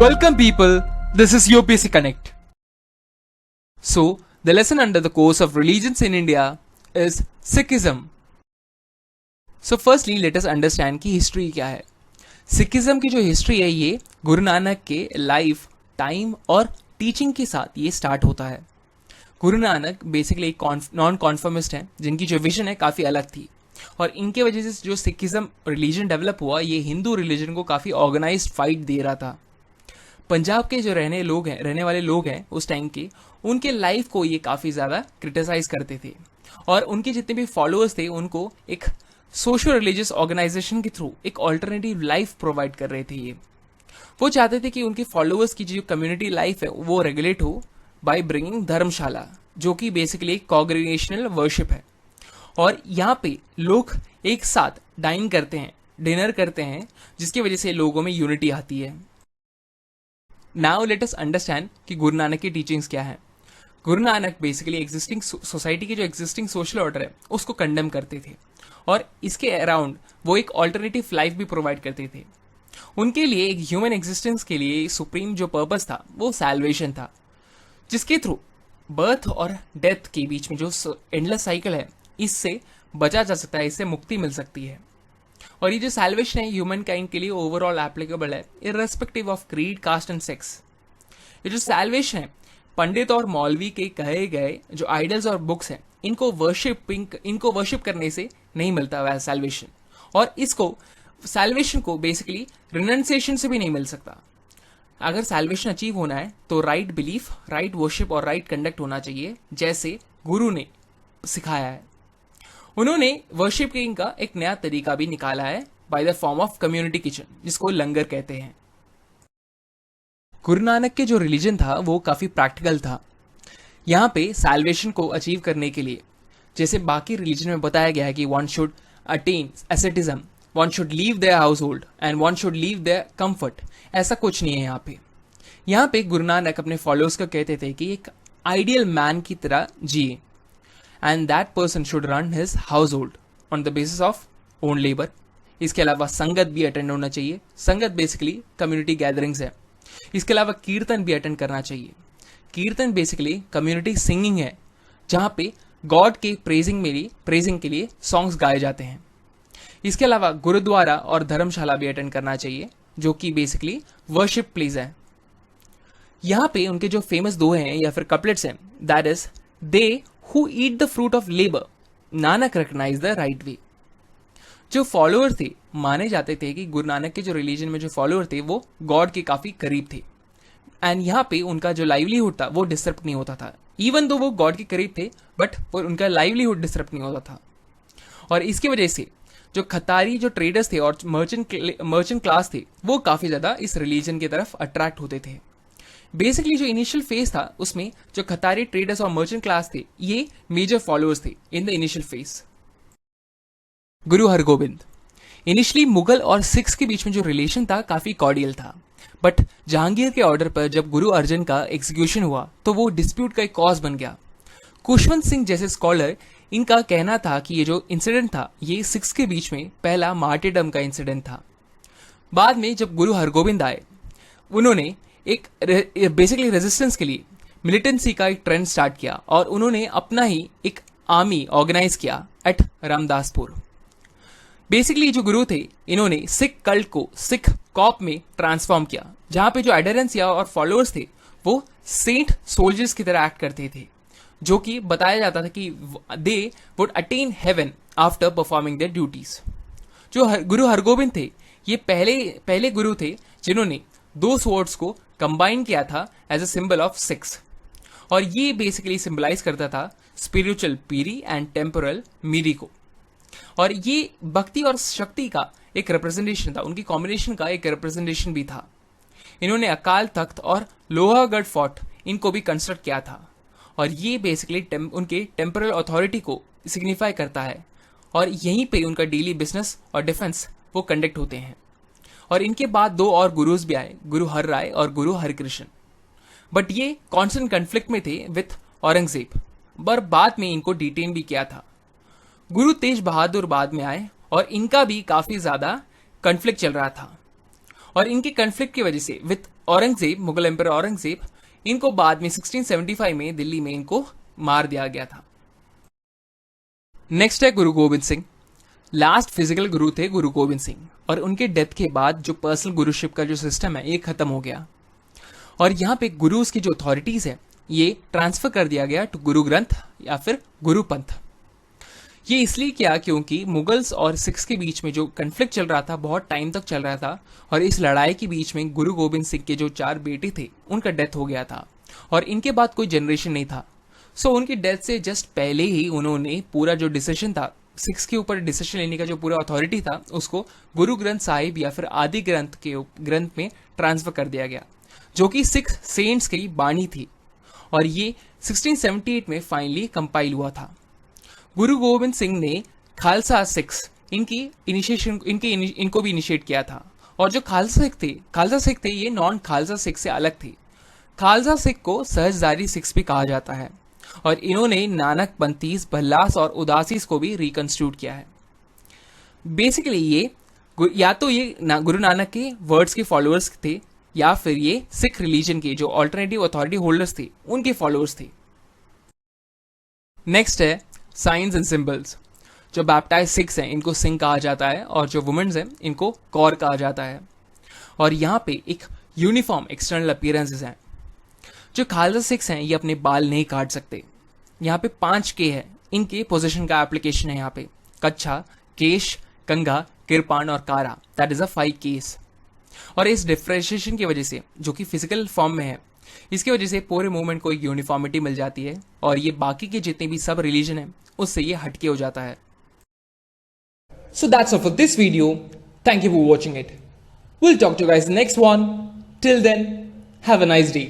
Welcome people, this is UPSC Connect. So, the lesson under the course of religions in India is Sikhism. So firstly let us understand कि history क्या है. Sikhism की जो history है ये गुरु नानक के life, time और teaching के साथ ये स्टार्ट होता है. गुरु नानक बेसिकली एक नॉन कॉन्फर्मिस्ट हैं जिनकी जो विजन है काफ़ी अलग थी और इनके वजह से जो सिखिज्म रिलीजन डेवलप हुआ ये हिंदू रिलीजन को काफ़ी ऑर्गेनाइज्ड फाइट दे रहा था. पंजाब के जो रहने वाले लोग हैं उस टाइम के, उनके लाइफ को ये काफ़ी ज़्यादा क्रिटिसाइज करते थे और उनके जितने भी फॉलोअर्स थे उनको एक सोशल रिलीजियस ऑर्गेनाइजेशन के थ्रू एक ऑल्टरनेटिव लाइफ प्रोवाइड कर रहे थे. ये वो चाहते थे कि उनके फॉलोअर्स की जो कम्युनिटी लाइफ है वो रेगुलेट हो बाय ब्रिंगिंग धर्मशाला, जो कि बेसिकली एक कॉन्ग्रीगेशनल वर्शिप है. और यहाँ पे लोग एक साथ डिनर करते हैं जिसकी वजह से लोगों में यूनिटी आती है. नाउ लेट अस अंडरस्टैंड कि गुरु नानक की टीचिंग्स क्या है. Guru Nanak basically existing society की जो एग्जिस्टिंग सोशल ऑर्डर है उसको कंडेम करते थे और इसके अराउंड वो एक ऑल्टरनेटिव लाइफ भी प्रोवाइड करते थे. उनके लिए एक ह्यूमन एग्जिस्टेंस के लिए सुप्रीम जो पर्पस था वो सैल्वेशन था, जिसके थ्रू बर्थ और डेथ के बीच में जो एंडलेस साइकिल है इससे बचा जा सकता है, इससे मुक्ति मिल सकती है. और ये जो सैल्वेशन है ह्यूमन काइंड के लिए ओवरऑल एप्लीकेबल है irrespective of creed, caste and sex. ये जो सैल्वेशन है पंडित और मौलवी के कहे गए जो आइडल्स और बुक्स हैं इनको वर्शिप करने से नहीं मिलता हुआ है सैल्वेशन. और इसको सैल्वेशन को बेसिकली रिनंसिएशन से भी नहीं मिल सकता. अगर सैल्वेशन अचीव होना है तो राइट बिलीफ, राइट वर्शिप और राइट कंडक्ट होना चाहिए, जैसे गुरु ने सिखाया है. उन्होंने वर्शिपिंग का एक नया तरीका भी निकाला है by the form of community kitchen, जिसको लंगर कहते हैं. गुरु नानक के जो रिलीजन था वो काफी प्रैक्टिकल था. यहाँ पे सैल्वेशन को अचीव करने के लिए जैसे बाकी रिलीजन में बताया गया है कि one should attain asceticism, one should leave their household and one should leave their comfort, ऐसा कुछ नहीं है यहाँ पे. यहाँ पे गुरु नानक अपने फॉलोअर्स को कहते थे कि एक आइडियल मैन की तरह जिए and that person should run his house hold on the basis of own labour. इसके अलावा संगत भी अटेंड होना चाहिए. संगत बेसिकली कम्युनिटी गैदरिंग्स है. इसके अलावा कीर्तन भी अटेंड करना चाहिए. कीर्तन बेसिकली कम्युनिटी सिंगिंग है जहाँ पे गॉड के प्रेजिंग के लिए सॉन्ग्स गाए जाते हैं. इसके अलावा गुरुद्वारा और धर्मशाला भी अटेंड करना चाहिए जो कि बेसिकली वर्शिप प्लेस है. यहाँ पे उनके जो फेमस दोहे हैं या फिर कपलेट्स हैं, that is they who eat the fruit of labour Nanak recognise the right way. जो फॉलोअर थे माने जाते थे कि गुरु नानक के जो रिलीजन में जो फॉलोअर थे वो गॉड के काफी करीब थे एंड यहाँ पे उनका जो लाइवलीहुड था वो डिस्टर्ब नहीं होता था. इवन दो वो गॉड के करीब थे बट उनका लाइवलीहुड डिस्टर्ब नहीं होता था. और इसकी वजह से जो खतारी जो ट्रेडर्स थे और मर्चेंट क्लास थे वो काफी ज्यादा इस रिलीजन की तरफ अट्रैक्ट होते थे. बेसिकली जो इनिशियल फेज था उसमें जो खतारी ट्रेडर्स और मर्चेंट क्लास थे ये मेजर फॉलोअर्स थे in the initial phase. Guru Hargobind initially Mughal और सिख्स के बीच में जो रिलेशन था काफी कॉर्डियल था, बट जहांगीर के ऑर्डर पर जब गुरु अर्जन का एग्जीक्यूशन हुआ तो वो डिस्प्यूट का एक कॉज बन गया. खुशवंत सिंह जैसे स्कॉलर इनका कहना था कि ये जो इंसिडेंट था ये सिख्स के बीच में पहला मार्टिरडम का इंसिडेंट था. बाद में जब गुरु हरगोबिंद आए उन्होंने एक बेसिकली रेजिस्टेंस के लिए मिलिटेंसी का एक ट्रेंड स्टार्ट किया और उन्होंने अपना ही एक आर्मी ऑर्गेनाइज किया एट रामदासपुर. बेसिकली जो गुरु थे इन्होंने सिख कल्ट को सिख कॉप में ट्रांसफॉर्म किया, जहां पे जो एडरेंस या और फॉलोअर्स थे वो सेंट सोल्जर्स की तरह एक्ट करते थे, जो कि बताया जाता था कि they would attain heaven after performing their duties. जो गुरु हरगोबिंद थे ये पहले गुरु थे जिन्होंने दो स्वॉर्ड्स को कंबाइन किया था as a symbol of Sikhs, और ये बेसिकली सिंबलाइज करता था spiritual piri and temporal miri को. और ये भक्ति और शक्ति का एक रिप्रेजेंटेशन था, उनकी कॉम्बिनेशन का एक रिप्रेजेंटेशन भी था. इन्होंने अकाल तख्त और लोहागढ़ फोर्ट इनको भी कंस्ट्रक्ट किया था और ये बेसिकली उनके टेम्पोरल अथॉरिटी को सिग्निफाई करता है और यहीं पे उनका डेली बिजनेस और डिफेंस वो कंडक्ट होते हैं. और इनके बाद दो और गुरुज भी आए, गुरु हर राय और गुरु हरिकृष्ण, बट ये कॉन्स्टेंट कन्फ्लिक्ट में थे विथ औरंगजेब, पर बाद में इनको डिटेन भी किया था. गुरु तेज बहादुर बाद में आए और इनका भी काफी ज्यादा कन्फ्लिक्ट चल रहा था और इनके कन्फ्लिक्ट की वजह से विद औरंगजेब, मुगल एम्पर औरंगजेब, इनको बाद में 1675 में दिल्ली में इनको मार दिया गया था। नेक्स्ट है गुरु गोविंद सिंह। लास्ट फिजिकल गुरु थे गुरु गोविंद सिंह, और उनके डेथ के बाद जो पर्सनल गुरुशिप का जो सिस्टम है ये खत्म हो गया, और यहाँ पे गुरुज की जो अथॉरिटीज है ये ट्रांसफर कर दिया गया टू गुरु ग्रंथ या फिर गुरु पंथ। ये इसलिए किया क्योंकि मुगल्स और सिख्स के बीच में जो कन्फ्लिक्ट चल रहा था बहुत टाइम तक चल रहा था, और इस लड़ाई के बीच में गुरु गोविंद सिंह के जो 4 बेटे थे उनका डेथ हो गया था, और इनके बाद कोई जनरेशन नहीं था। सो उनकी डेथ से जस्ट पहले ही उन्होंने पूरा जो डिसीजन था, सिक्स के ऊपर डिसीजन लेने का जो पूरा अथॉरिटी था, उसको गुरु ग्रंथ साहिब या फिर आदि ग्रंथ में ट्रांसफर कर दिया गया, जो कि 6 सेंट्स की बाणी थी, और ये 1678 में फाइनली कंपाइल हुआ था। गुरु गोविंद सिंह ने खालसा सिक्स इनको भी इनिशिएट किया था, और जो खालसा सिख थे ये नॉन खालसा सिख से अलग थे। खालसा सिख को सहजदारी सिक्स भी कहा जाता है, और इन्होंने नानक पंथीस, भल्लास और उदासीस को भी रिकंस्टिट्यूट किया है। बेसिकली ये या तो ये गुरु नानक के वर्ड्स के फॉलोअर्स थे, या फिर ये सिख रिलीजन के जो ऑल्टरनेटिव अथॉरिटी होल्डर्स थे उनके फॉलोअर्स थे। नेक्स्ट है साइंस एंड सिंबल्स। जो बैप्टाइज सिख्स हैं इनको सिंह कहा जाता है, और जो वुमेन्स हैं इनको कौर कहा जाता है, और यहाँ पे एक यूनिफॉर्म एक्सटर्नल अपीयरेंसेस हैं। जो खालसा सिख्स हैं ये अपने बाल नहीं काट सकते। यहाँ पे 5 के है, इनके पोजीशन का एप्लीकेशन है यहाँ पे, कच्छा, केश, कंघा, किरपान और कारा, दैट इज अ 5 केस। और इस डिफ्रेंशिएशन की वजह से जो कि फिजिकल फॉर्म में है, इसकी वजह से पूरे मूवमेंट को एक यूनिफॉर्मिटी मिल जाती है, और ये बाकी के जितने भी सब रिलीजन है उससे ये हटके हो जाता है। So that's all for this video. Thank you for watching it. We'll talk to you guys next one. Till then, have a nice day.